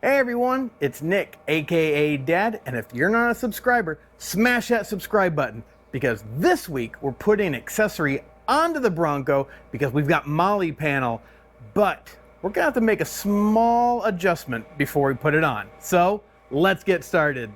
Hey everyone, it's Nick, aka Dad, and if you're not a subscriber, smash that subscribe button because this week we're putting an accessory onto the Bronco because we've got Molle panel, but we're gonna have to make a small adjustment before we put it on. So let's get started.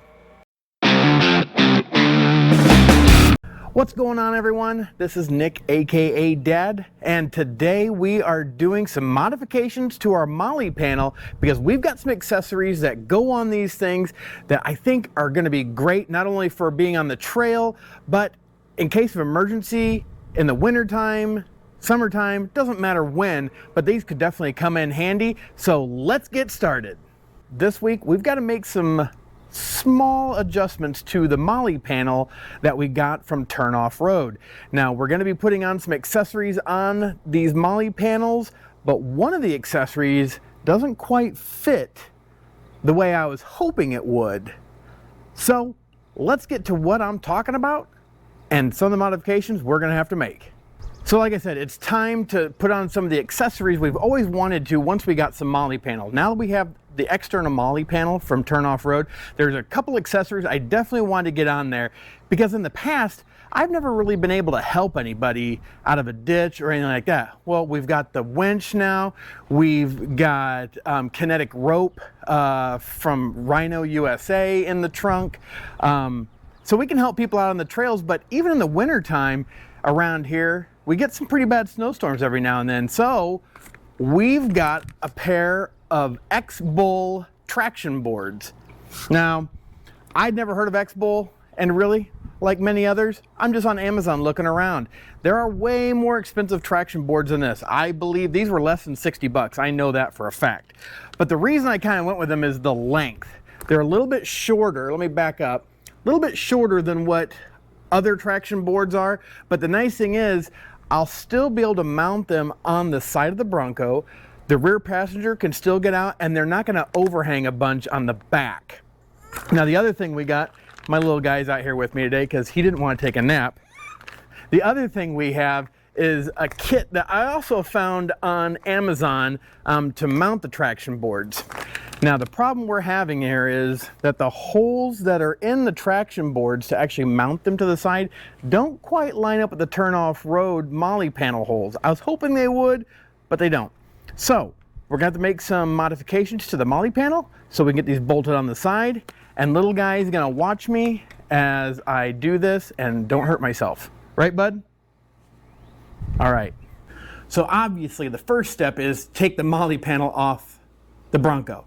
What's going on, everyone? This is Nick, aka Dad, and today we are doing some modifications to our Molle panel because we've got some accessories that go on these things that I think are going to be great, not only for being on the trail, but in case of emergency in the wintertime, summertime, doesn't matter when, but these could definitely come in handy. So let's get started. This week we've got to make some small adjustments to the Molle panel that we got from Turn Off Road. Now we're going to be putting on some accessories on these Molle panels, but one of the accessories doesn't quite fit the way I was hoping it would. So let's get to what I'm talking about and some of the modifications we're going to have to make. So like I said, it's time to put on some of the accessories we've always wanted to once we got some Molle panel. Now that we have the external Molle panel from Turn Off Road, there's a couple accessories I definitely wanted to get on there because in the past, I've never really been able to help anybody out of a ditch or anything like that. Well, we've got the winch now, we've got kinetic rope from Rhino USA in the trunk. So we can help people out on the trails, but even in the wintertime around here, we get some pretty bad snowstorms every now and then. So we've got a pair of Xbull traction boards. Now, I'd never heard of Xbull, and really, like many others, I'm just on Amazon looking around. There are way more expensive traction boards than this. I believe these were less than 60 bucks. I know that for a fact. But the reason I kind of went with them is the length. They're a little bit shorter. Let me back up. A little bit shorter than what other traction boards are. But the nice thing is, I'll still be able to mount them on the side of the Bronco. The rear passenger can still get out, and they're not going to overhang a bunch on the back. Now, the other thing we got, my little guy's out here with me today because he didn't want to take a nap. The other thing we have is a kit that I also found on Amazon to mount the traction boards. Now, the problem we're having here is that the holes that are in the traction boards to actually mount them to the side don't quite line up with the Turn Off Road Molle panel holes. I was hoping they would, but they don't. So we're going to have to make some modifications to the Molle panel so we can get these bolted on the side. And little guy is going to watch me as I do this and don't hurt myself. Right, bud? All right. So obviously the first step is take the Molle panel off the Bronco.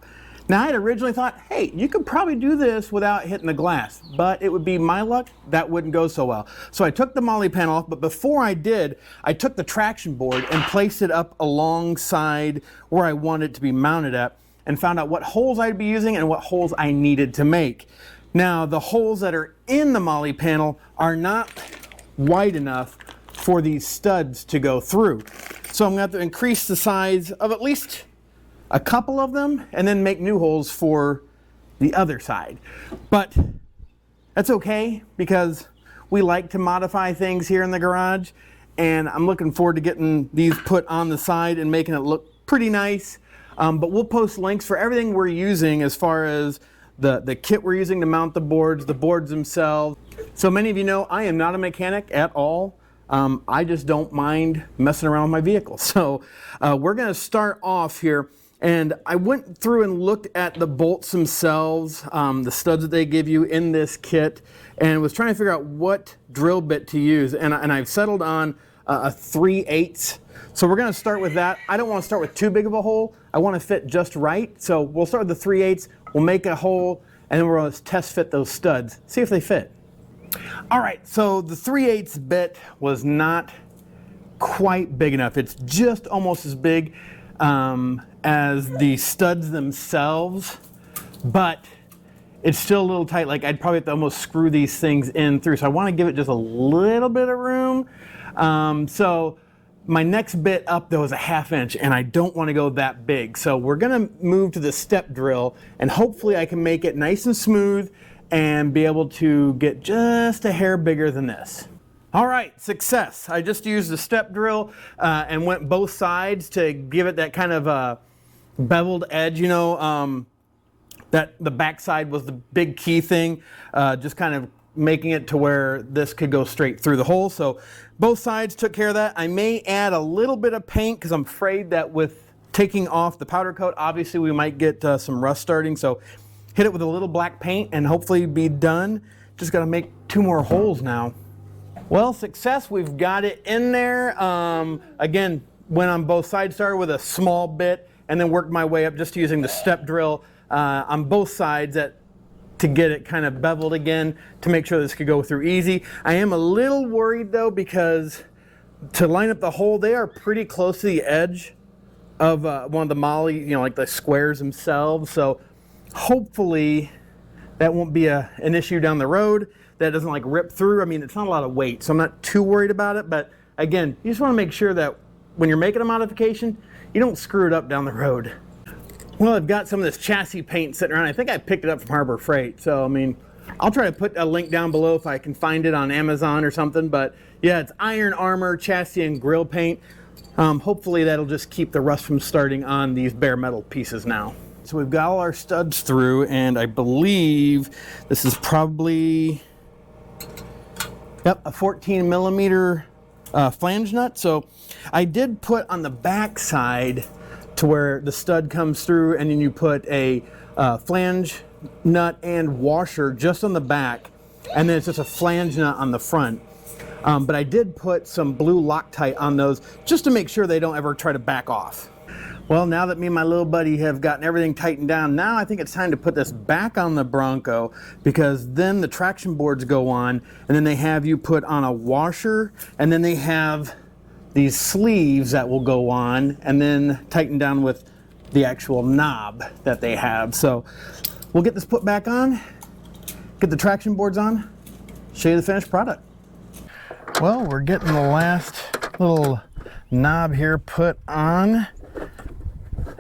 Now, I had originally thought, hey, you could probably do this without hitting the glass, but it would be my luck, that wouldn't go so well. So I took the Molle panel off, but before I did, I took the traction board and placed it up alongside where I wanted it to be mounted at and found out what holes I'd be using and what holes I needed to make. Now, the holes that are in the Molle panel are not wide enough for these studs to go through. So I'm going to have to increase the size of at least a couple of them and then make new holes for the other side. But that's okay because we like to modify things here in the garage, and I'm looking forward to getting these put on the side and making it look pretty nice. But we'll post links for everything we're using as far as the kit we're using to mount the boards themselves. So many of you know I am not a mechanic at all. I just don't mind messing around with my vehicle. So we're going to start off here. And I went through and looked at the bolts themselves, the studs that they give you in this kit, and was trying to figure out what drill bit to use. And I've settled on a 3/8. So we're going to start with that. I don't want to start with too big of a hole. I want to fit just right. So we'll start with the 3/8. We'll make a hole, and then we're going to test fit those studs, see if they fit. All right, so the 3/8 bit was not quite big enough. It's just almost as big as the studs themselves, but it's still a little tight. Like I'd probably have to almost screw these things in through. So I want to give it just a little bit of room. So my next bit up though is a 1/2 inch, and I don't want to go that big. So we're going to move to the step drill, and hopefully I can make it nice and smooth and be able to get just a hair bigger than this. All right, success. I just used the step drill and went both sides to give it that kind of beveled edge, you know. that the backside was the big key thing, just kind of making it to where this could go straight through the hole. So both sides took care of that. I may add a little bit of paint because I'm afraid that with taking off the powder coat, obviously we might get some rust starting. So hit it with a little black paint and hopefully be done. Just got to make 2 more holes now. Well, success, we've got it in there. Again, went on both sides, started with a small bit and then worked my way up just using the step drill on both sides to get it kind of beveled again to make sure this could go through easy. I am a little worried though, because to line up the hole, they are pretty close to the edge of one of the Molle, you know, like the squares themselves. So hopefully that won't be an issue down the road. That doesn't like rip through. I mean, it's not a lot of weight, so I'm not too worried about it. But again, you just want to make sure that when you're making a modification, you don't screw it up down the road. Well, I've got some of this chassis paint sitting around. I think I picked it up from Harbor Freight. So, I mean, I'll try to put a link down below if I can find it on Amazon or something. But yeah, it's iron armor, chassis, and grill paint. Hopefully that'll just keep the rust from starting on these bare metal pieces now. So we've got all our studs through, and I believe this is probably, yep, a 14 millimeter flange nut. So I did put on the back side to where the stud comes through, and then you put a flange nut and washer just on the back, and then it's just a flange nut on the front. But I did put some blue Loctite on those just to make sure they don't ever try to back off. Well, now that me and my little buddy have gotten everything tightened down, now I think it's time to put this back on the Bronco, because then the traction boards go on, and then they have you put on a washer, and then they have these sleeves that will go on and then tighten down with the actual knob that they have. So we'll get this put back on, get the traction boards on, show you the finished product. Well, we're getting the last little knob here put on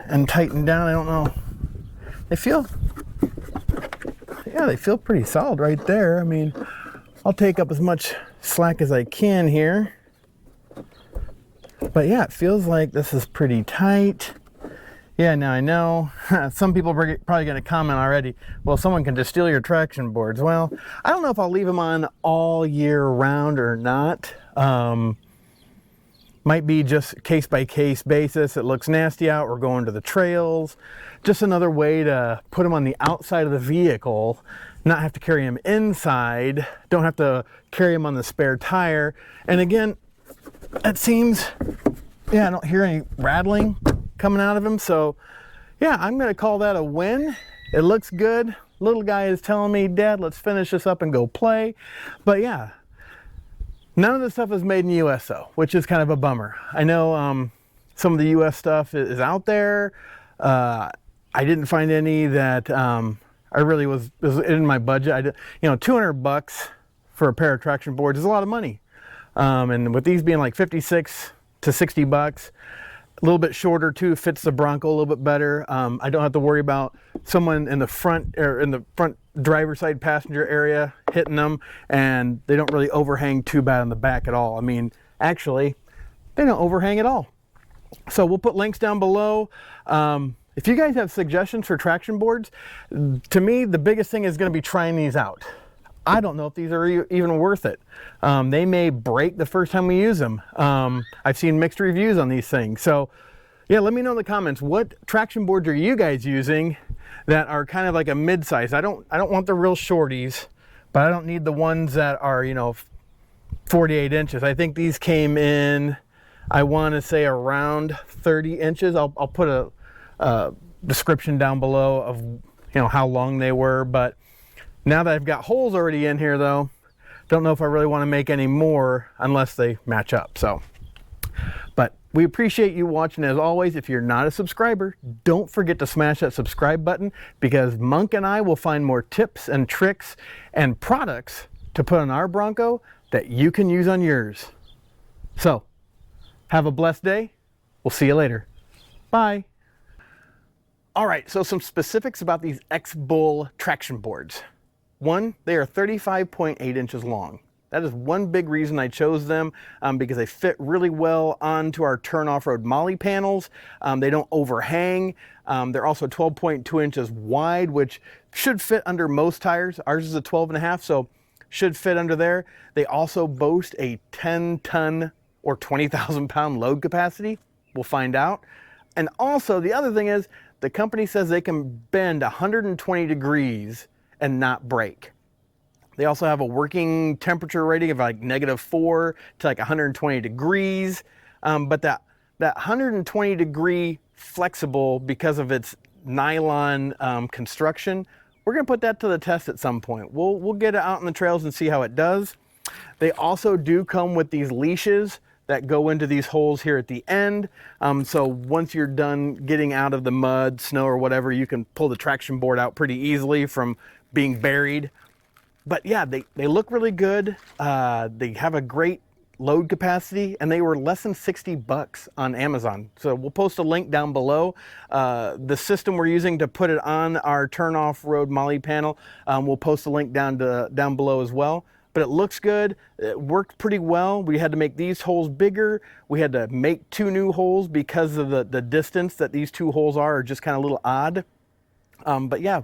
and tightened down. I don't know, they feel pretty solid right there. I mean, I'll take up as much slack as I can here, but yeah, it feels like this is pretty tight. Yeah, now I know some people are probably going to comment already, well, someone can just steal your traction boards. Well, I don't know if I'll leave them on all year round or not. Might be just case by case basis. It looks nasty out, we're going to the trails. Just another way to put them on the outside of the vehicle, not have to carry them inside, don't have to carry them on the spare tire. And again, it seems, yeah, I don't hear any rattling coming out of him. So yeah, I'm gonna call that a win. It looks good. Little guy is telling me, Dad, let's finish this up and go play. But yeah, none of this stuff is made in the US though, which is kind of a bummer. I know some of the US stuff is out there. I didn't find any that I really was in my budget. I did, you know, $200 for a pair of traction boards is a lot of money. And with these being like 56 to 60 bucks, a little bit shorter too, fits the Bronco a little bit better. I don't have to worry about someone in the front or in the front driver's side passenger area hitting them, and they don't really overhang too bad on the back at all. I mean, actually, they don't overhang at all. So we'll put links down below. If you guys have suggestions for traction boards, to me, the biggest thing is going to be trying these out. I don't know if these are even worth it. They may break the first time we use them. I've seen mixed reviews on these things. So yeah, let me know in the comments, what traction boards are you guys using that are kind of like a mid-size? I don't want the real shorties, but I don't need the ones that are, you know, 48 inches. I think these came in, I want to say around 30 inches. I'll put a description down below of, you know, how long they were. But now that I've got holes already in here though, don't know if I really want to make any more unless they match up. So, but we appreciate you watching as always. If you're not a subscriber, don't forget to smash that subscribe button, because Monk and I will find more tips and tricks and products to put on our Bronco that you can use on yours. So, have a blessed day. We'll see you later. Bye. All right, so some specifics about these Xbull traction boards. One, they are 35.8 inches long. That is one big reason I chose them, because they fit really well onto our turn off-road Molle panels. They don't overhang. They're also 12.2 inches wide, which should fit under most tires. Ours is a 12.5, so should fit under there. They also boast a 10-ton or 20,000-pound load capacity. We'll find out. And also, the other thing is, the company says they can bend 120 degrees and not break. They also have a working temperature rating of like -4 to like 120 degrees. But that 120 degree flexible, because of its nylon construction, we're gonna put that to the test at some point. We'll get it out on the trails and see how it does. They also do come with these leashes that go into these holes here at the end. So once you're done getting out of the mud, snow, or whatever, you can pull the traction board out pretty easily from being buried. But yeah, they look really good. They have a great load capacity, and they were less than 60 bucks on Amazon. So we'll post a link down below. The system we're using to put it on our turn off road Molle panel, we'll post a link down below as well. But it looks good. It worked pretty well. We had to make these holes bigger. We had to make 2 new holes because of the distance that these 2 holes are just kind of a little odd. But yeah,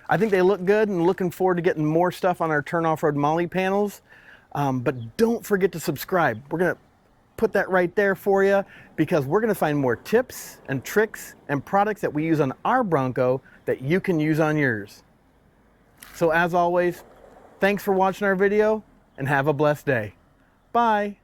I think they look good, and looking forward to getting more stuff on our turn off road Molle panels. But don't forget to subscribe. We're gonna put that right there for you, because we're gonna find more tips and tricks and products that we use on our Bronco that you can use on yours. So as always, thanks for watching our video, and have a blessed day. Bye.